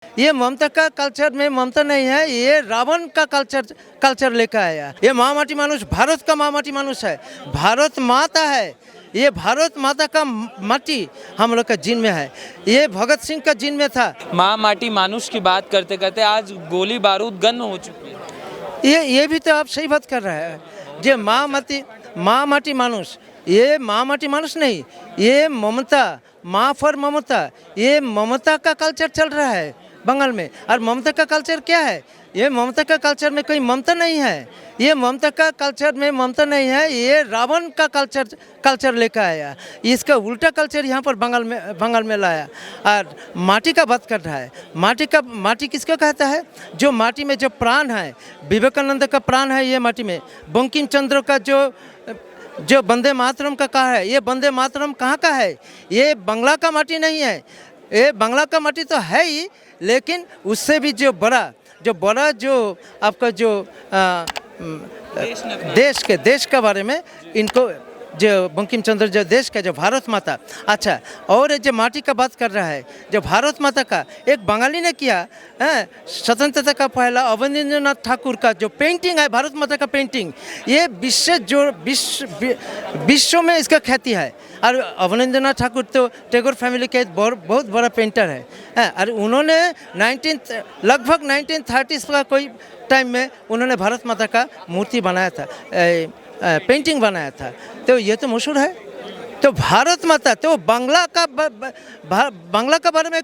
ये ममता का कल्चर में ममता नहीं है, ये रावण का कल्चर लेकर आया। ये महामाटी मानुष भारत का महामाटी मानुष है, भारत माता है। ये भारत माता का माटी हम लोग का जीन में है, ये भगत सिंह का जीन में था। माँ माटी मानुष की बात करते करते आज गोली बारूद गन हो चुकी है। ये भी तो आप सही बात कर रहे हैं। जो माँ माटी मानुष, ये माँ माटी मानुष नहीं, ये ममता, माँ फॉर ममता, ये ममता का कल्चर चल रहा है बंगाल में। और ममता का कल्चर क्या है? ये ममता का कल्चर में कोई ममता नहीं है, ये ममता का कल्चर में ममता नहीं है, ये रावण का कल्चर लेकर आया। इसका उल्टा कल्चर यहाँ पर बंगाल में लाया। और माटी का बात कर रहा है। माटी किसको कहता है? जो माटी में जो प्राण है, विवेकानंद का प्राण है ये माटी में। बंकिम चंद्र का जो वंदे मातरम का कहा है, ये वंदे मातरम कहाँ का है? ये बंगला का माटी नहीं है, ये बंगला का माटी तो है ही, लेकिन उससे भी जो बड़ा जो आपका जो देश के बारे में इनको जो बंकिम चंद्र जो देश का जो भारत माता। अच्छा, और जो माटी का बात कर रहा है, जो भारत माता का एक बंगाली ने किया है, स्वतंत्रता का पहला अवनींद्रनाथ ठाकुर का जो पेंटिंग है, भारत माता का पेंटिंग, ये विश्व में इसका ख्याति है। और अवनींद्रनाथ ठाकुर तो टैगोर फैमिली के बहुत बड़ा पेंटर है। और उन्होंने लगभग 1930s का कोई टाइम में उन्होंने भारत माता का मूर्ति बनाया था, पेंटिंग बनाया था। तो ये तो मशहूर है। तो भारत माता तो बांग्ला का बारे में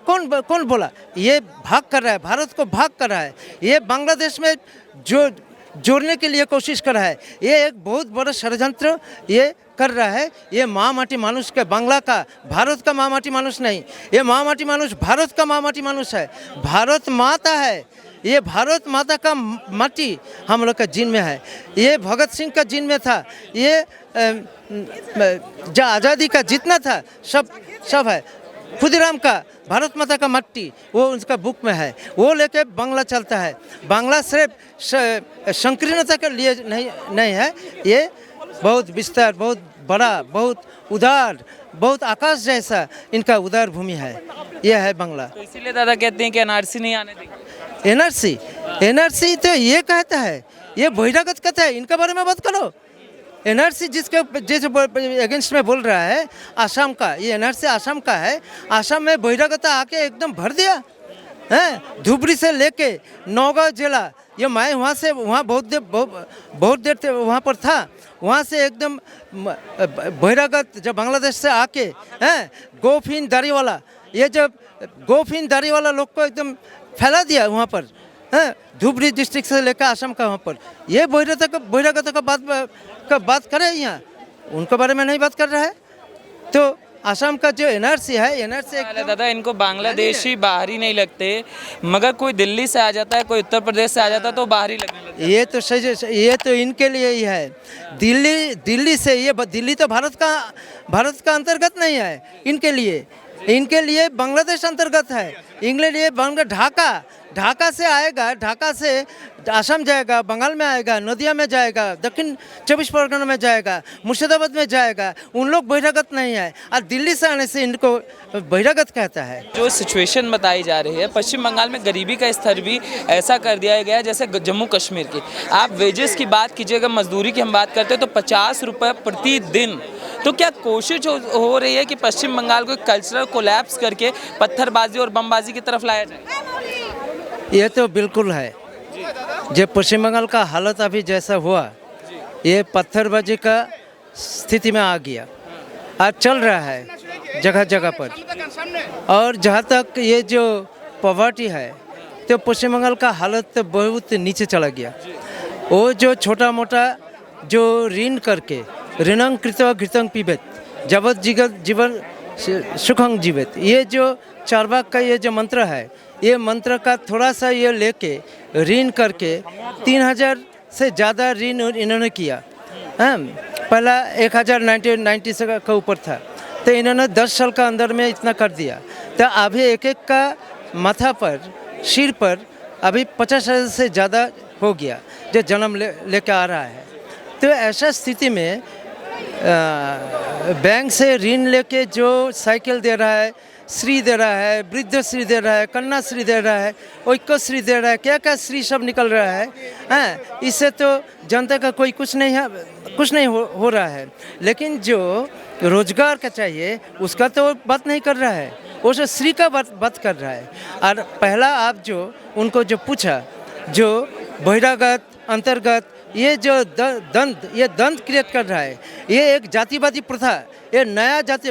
कौन बोला? ये भाग कर रहा है, भारत को भाग कर रहा है, ये बांग्लादेश में जो जोड़ने के लिए कोशिश कर रहा है। ये एक बहुत बड़ा षड्यंत्र ये कर रहा है। ये माँ माटी मानुष के, बांग्ला का, भारत का माँ माटी मानुष नहीं, ये माँ माटी मानुष भारत का माँ माटी मानुष है, भारत माता है। ये भारत माता का माटी हम लोग का जीन में है, ये भगत सिंह का जीन में था, ये जो आज़ादी का जितना था सब है। खुदीराम का भारत माता का मट्टी वो उनका बुक में है, वो लेके बांग्ला चलता है। बांग्ला सिर्फ संकीर्णता के लिए नहीं है, ये बहुत विस्तार, बहुत बड़ा, बहुत उदार, बहुत आकाश जैसा इनका उदार भूमि है, ये है बांग्ला। तो इसीलिए दादा कहते हैं कि एनआरसी नहीं आने देंगे। एनआरसी तो ये कहता है, ये बहिरागत कहता है, इनके बारे में बात करो। एनआरसी जिसके अगेंस्ट में बोल रहा है आसाम का, ये एनआरसी आसाम का है। आसाम में बहिरागता आके एकदम भर दिया है। धुबरी से लेके नौगांव जिला, ये मैं वहाँ बहुत देर से वहाँ पर था, वहाँ से एकदम बहिरागत जब बांग्लादेश से आके हैं, गोफिन दाढ़ीवाला, ये जब गोफिन दाढ़ीवाला लोग को एकदम फैला दिया वहाँ पर है। धुबरी डिस्ट्रिक्ट से लेकर आसाम का वहाँ पर ये बहिरागत का बात करे, यहाँ उनके बारे में नहीं बात कर रहा है। तो आसाम का जो एनआरसी है, एनआरसी दादा इनको बांग्लादेशी बाहरी नहीं लगते, मगर कोई दिल्ली से आ जाता है, कोई उत्तर प्रदेश से आ जाता है तो बाहरी लगने लगता है। ये तो सही, ये तो इनके लिए ही है। दिल्ली से, ये दिल्ली तो भारत का अंतर्गत नहीं है। इनके लिए बांग्लादेश अंतर्गत है। इंग्लैंड ये ढाका से आएगा, ढाका से आसाम जाएगा, बंगाल में आएगा, नदिया में जाएगा, दक्षिण 24 परगना में जाएगा, मुर्शिदाबाद में जाएगा। उन लोग बहिरागत नहीं है, और दिल्ली से आने से इनको बहिरागत कहता है। जो सिचुएशन बताई जा रही है पश्चिम बंगाल में, गरीबी का स्तर भी ऐसा कर दिया गया है जैसे जम्मू कश्मीर की। आप वेजेस की बात कीजिएगा, मजदूरी की हम बात करते हैं तो 50 रुपये प्रतिदिन। तो क्या कोशिश हो रही है कि पश्चिम बंगाल को कल्चरल कोलैप्स करके पत्थरबाजी और बमबाजी की तरफ लाया जाए? ये तो बिल्कुल है। जो पश्चिम बंगाल का हालत अभी जैसा हुआ, ये पत्थरबाजी का स्थिति में आ गया और चल रहा है जगह जगह पर। और जहाँ तक ये जो पॉवर्टी है, तो पश्चिम बंगाल का हालत तो बहुत नीचे चला गया। वो जो छोटा मोटा जो ऋण करके, ऋणं कृत्वा घृतं पिबेत जबत जीवन सुखं जीवेत, ये जो चारवाक का ये जो मंत्र है, ये मंत्र का थोड़ा सा ये लेके ऋण करके 3000 से ज़्यादा ऋण इन्होंने किया। पहला 1090 से का ऊपर था, तो इन्होंने 10 साल का अंदर में इतना कर दिया। तो अभी एक का माथा पर, सिर पर अभी 50,000 से ज़्यादा हो गया जो जन्म लेके आ रहा है। तो ऐसा स्थिति में बैंक से ऋण लेके जो साइकिल दे रहा है, श्री दे रहा है, वृद्ध श्री दे रहा है, कन्या श्री दे रहा है, ऐक्य श्री दे रहा है, क्या क्या श्री सब निकल रहा है। हैं, इससे तो जनता का कोई कुछ नहीं है, कुछ नहीं हो रहा है। लेकिन जो रोजगार का चाहिए उसका तो बात नहीं कर रहा है, वो जो श्री का बात कर रहा है। और पहला आप जो उनको जो पूछा, जो बहिरागत अंतर्गत ये जो द्वंद क्रिएट कर रहा है, ये एक जातिवादी प्रथा, ये नया जाति,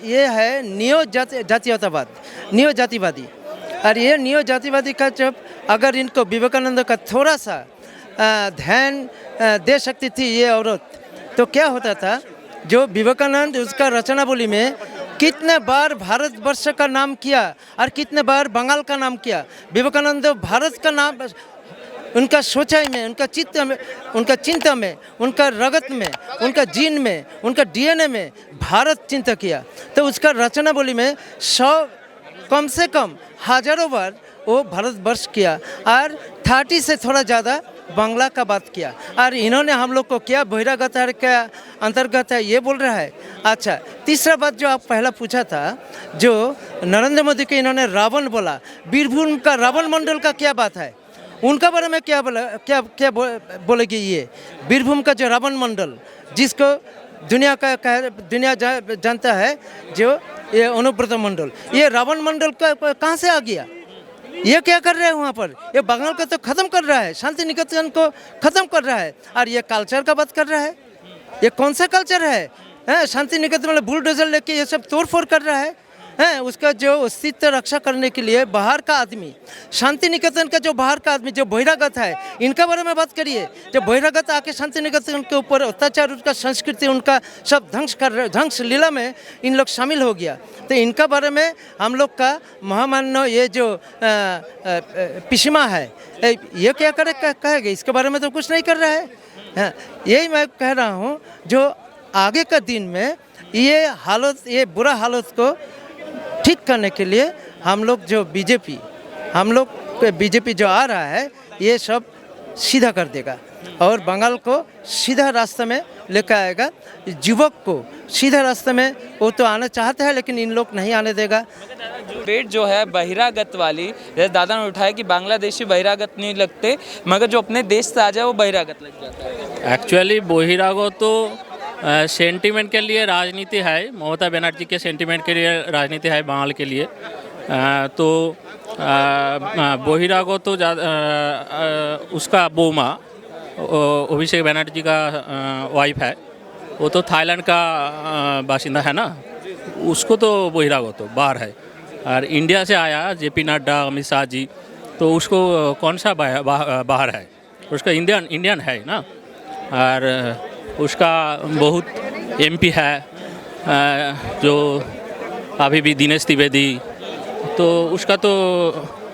ये है नियो जातीयतावाद, नियो जातिवादी। और ये नियो जातिवादी का जब अगर इनको विवेकानंद का थोड़ा सा ध्यान दे सकती थी ये औरत, तो क्या होता था। जो विवेकानंद उसका रचनावली में कितने बार भारतवर्ष का नाम किया और कितने बार बंगाल का नाम किया। विवेकानंद भारत का नाम उनका सोचाई में, उनका चिंता में, उनका रगत में, उनका जीन में, उनका डीएनए में भारत चिंता किया। तो उसका रचनावली में 100 कम से कम हजारों बार वो भारतवर्ष किया और 30 से थोड़ा ज़्यादा बांग्ला का बात किया। और इन्होंने हम लोग को क्या बहिरागत है, क्या अंतर्गत है, ये बोल रहा है। अच्छा, तीसरा बात जो आप पहला पूछा था, जो नरेंद्र मोदी के इन्होंने रावण बोला, बीरभूम का रावण मंडल का क्या बात है, उनका बारे में क्या बोलेगी ये बीरभूम का जो रावण मंडल, जिसको दुनिया जानता है, जो ये अनुव्रत मंडल, ये रावण मंडल का कहाँ से आ गया? ये क्या कर रहे हैं वहाँ पर? ये बंगाल को तो ख़त्म कर रहा है, शांति निकेतन को ख़त्म कर रहा है, और ये कल्चर का बात कर रहा है। ये कौन सा कल्चर है? शांति निकेतन में बुलडोजर लेके ये सब तोड़फोड़ कर रहा है। उसका जो अस्तित्व रक्षा करने के लिए बाहर का आदमी, शांति निकेतन का जो बाहर का आदमी, जो बहिरागत है, इनका बारे में बात करिए। जो बहिरागत आके शांति निकेतन के ऊपर अत्याचार, उनका संस्कृति, उनका सब ध्वंस लीला में इन लोग शामिल हो गया। तो इनका बारे में हम लोग का महामान्य ये जो पिछमा है, ये क्या कहेगा? इसके बारे में तो कुछ नहीं कर रहा है। यही मैं कह रहा हूँ, जो आगे का दिन में ये हालत, ये बुरा हालत को ठीक करने के लिए हम लोग जो बीजेपी जो आ रहा है, ये सब सीधा कर देगा और बंगाल को सीधा रास्ते में लेकर आएगा। युवक को सीधा रास्ते में वो तो आना चाहते हैं, लेकिन इन लोग नहीं आने देगा। पेट जो है बहिरागत वाली, जैसे दादा ने उठाया कि बांग्लादेशी बहिरागत नहीं लगते, मगर जो अपने देश से आ जाए वो बहिरागत लग जाता है। एक्चुअली बहिरागत तो सेंटिमेंट के लिए राजनीति है, ममता बनर्जी के सेंटिमेंट के लिए राजनीति है बंगाल के लिए। तो बहिरागत तो उसका बोमा अभिषेक बनर्जी का वाइफ है, वो तो थाईलैंड का बाशिंदा है ना, उसको तो बहिरागत तो बाहर है। और इंडिया से आया जेपी नड्डा, अमित शाह जी, तो उसको कौन सा बाहर है? उसका इंडियन है ना। और उसका बहुत एमपी है, जो अभी भी दिनेश त्रिवेदी, तो उसका तो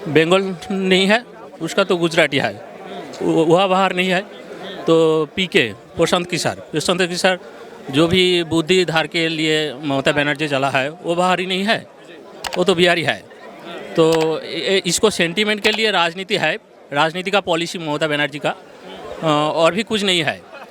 बंगाल नहीं है, उसका तो गुजराती है, वह बाहर नहीं है। तो पीके प्रशांत किशोर जो भी बुद्धि धार के लिए ममता बनर्जी चला है, वो बाहर ही नहीं है, वो तो बिहारी है। तो इसको सेंटीमेंट के लिए राजनीति है, राजनीति का पॉलिसी ममता बनर्जी का, और भी कुछ नहीं है।